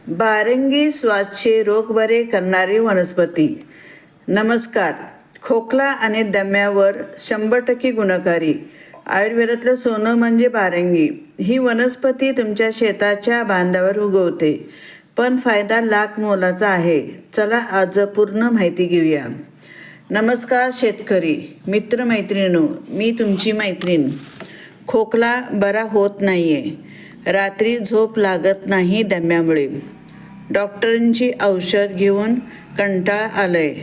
बारंगी श्वासचे रोग बरे करणारी वनस्पती. नमस्कार. खोकला आणि दम्यावर 100% गुणकारी. आयुर्वेदातलं सोनं म्हणजे बारंगी. ही वनस्पती तुमच्या शेताच्या बांधावर उगवते, पण फायदा लाख मोलाचा आहे. चला आज पूर्ण माहिती घेऊया. नमस्कार शेतकरी मित्रमैत्रिणींनो, मी तुमची मैत्रीण. खोकला बरा होत नाहीये, रात्री झोप लागत नाही दम्यामुळे, डॉक्टरांची औषध घेऊन कंटाळा आलाय,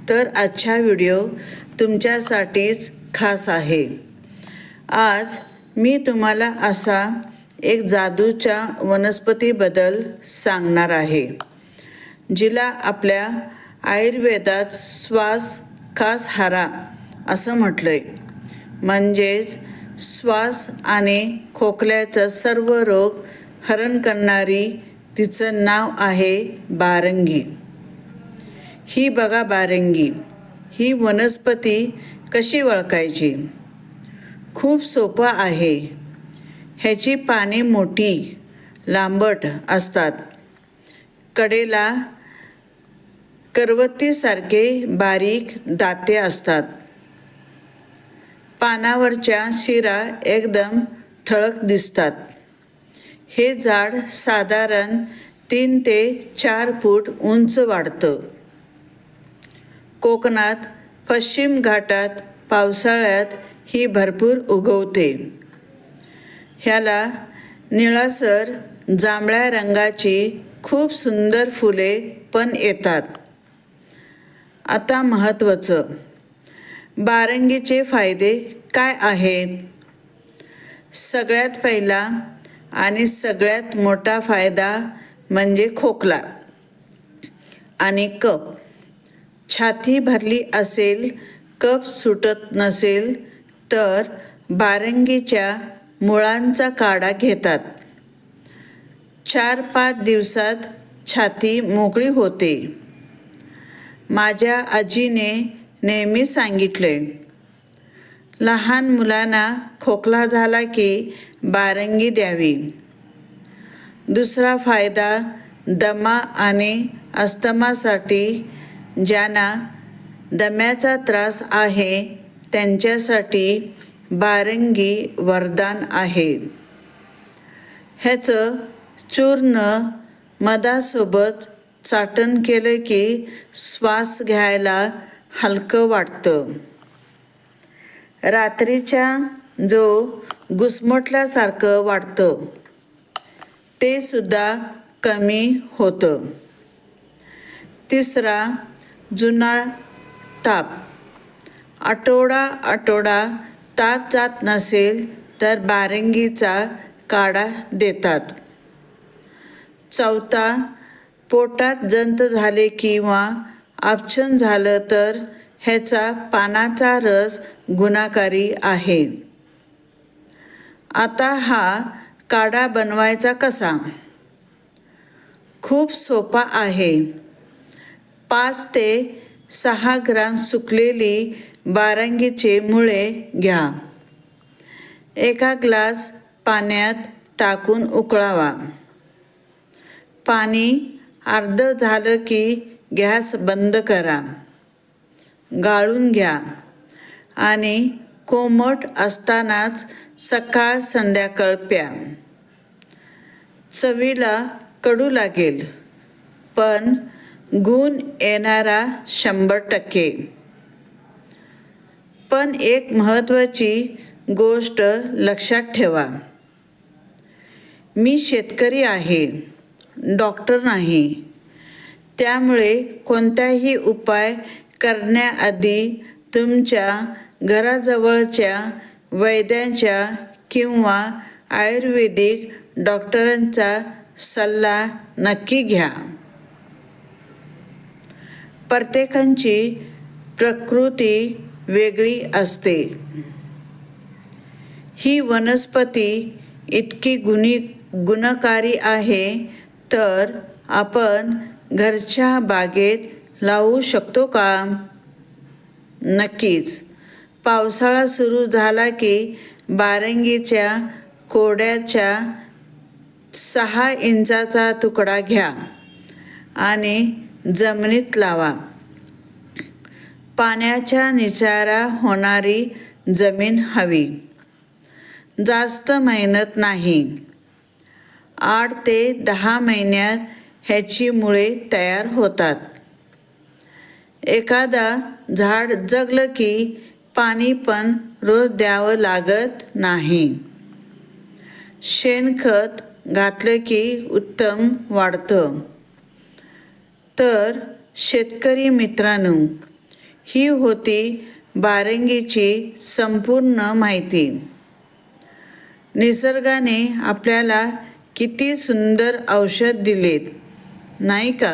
तर आजचा व्हिडिओ तुमच्यासाठीच खास आहे. आज मी तुम्हाला असा एक जादूच्या वनस्पतीबद्दल सांगणार आहे, जिला आपल्या आयुर्वेदात श्वास खास हारा असं म्हटलंय. म्हणजेच श्वास आणि खोकल्याचा सर्व रोग हरण करणारी तिचं नाव आहे बारंगी. ही बघा बारंगी. ही वनस्पती कशी ओळखायची? खूप सोपं आहे. ह्याची पाने मोठी, लांबट असतात. कडेला करवतीसारखे बारीक दाते असतात. पानावरच्या शिरा एकदम ठळक दिसतात. हे झाड साधारण 3 ते 4 फूट उंच वाढतं. कोकणात, पश्चिम घाटात पावसाळ्यात ही भरपूर उगवते. ह्याला निळासर जांभळ्या रंगाची खूप सुंदर फुले पण येतात. आता महत्त्वाचं, बारंगीचे फायदे काय आहेत? सगळ्यात पहिला आणि सगळ्यात मोठा फायदा म्हणजे खोकला आणि कफ. छाती भरली असेल, कफ सुटत नसेल तर बारंगीच्या मुळांचा काढा घेतात. 4-5 दिवसात छाती मोकळी होते. माझ्या आजीने नेहमी सांगितले, लहान मुलांना खोकला झाला की बारंगी द्यावी. दुसरा फायदा, दमा आणि अस्थमासाठी ज्यांना दम्याचा त्रास आहे त्यांच्यासाठी बारंगी वरदान आहे. ह्याचं चूर्ण मधासोबत चाटण केलं की श्वास घ्यायला हलकं वाटतं. रात्रीच्या जो घुसमटल्यासारखं वाटतं ते सुद्धा कमी होतं. तिसरा, जुना ताप. आठवडा ताप जात नसेल तर बारंगीचा काढा देतात. चौथा, पोटात जंत झाले किंवा अपचन झालं तर ह्याचा पानाचा रस गुणकारी आहे. आता हा काढा बनवायचा कसा? खूप सोपा आहे. 5 ते 6 ग्राम सुकलेली बारंगीचे मुळे घ्या. 1 ग्लास पाण्यात टाकून उकळावा. पाणी अर्ध झालं की गॅस बंद करा. गाळून घ्या आणि कोमट असतानाच सकाळ संध्याकाळ प्या. चवीला कडू लागेल, पण गुण येणारा 100%. पण एक महत्त्वाची गोष्ट लक्षात ठेवा, मी शेतकरी आहे, डॉक्टर नाही. त्यामुळे कोणताही उपाय करण्याआधी तुमच्या घराजवळच्या वैद्यांच्या किंवा आयुर्वेदिक डॉक्टरांचा सल्ला नक्की घ्या. प्रत्येकाची प्रकृती वेगळी असते. ही वनस्पती इतकी गुणकारी आहे तर आपण घरच्या बागेत लावू शकतो का? नक्कीच. पावसाळा सुरू झाला की बारंगीच्या कोड्याच्या 6 इंचाचा तुकडा घ्या आणि जमिनीत लावा. पाण्याच्या निचरा होणारी जमीन हवी. जास्त मेहनत नाही. 8 ते 10 महिन्यात ह्याची मुळे तयार होतात. एखादा झाड जगलं की पाणी पण रोज द्यावं लागत नाही. शेणखत घातलं की उत्तम वाढतं. तर शेतकरी मित्रांनो, ही होती बारंगीची संपूर्ण माहिती. निसर्गाने आपल्याला किती सुंदर औषध दिलेत, नाही का?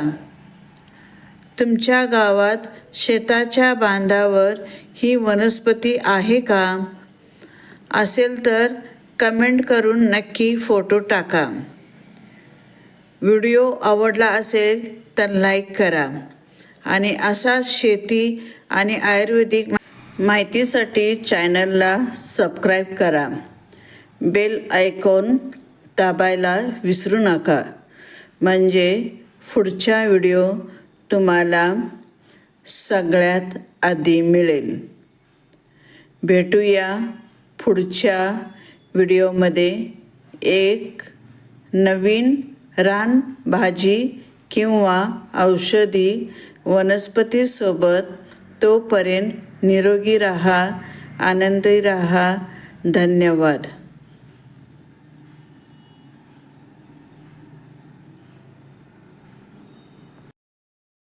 तुमच्या गावात शेताच्या बांधावर ही वनस्पती आहे का? असेल तर कमेंट करून नक्की फोटो टाका. व्हिडिओ आवडला असेल तर लाईक करा आणि असाच शेती आणि आयुर्वेदिक माहितीसाठी चॅनलला सबस्क्राईब करा. बेल आयकॉन दाबायला विसरू नका, म्हणजे पुढचा व्हिडिओ तुम्हाला सगळ्यात आधी मिळेल. भेटूया पुढच्या व्हिडिओमध्ये एक नवीन रानभाजी किंवा औषधी वनस्पतीसोबत. तोपर्यंत निरोगी राहा, आनंदी राहा. धन्यवाद.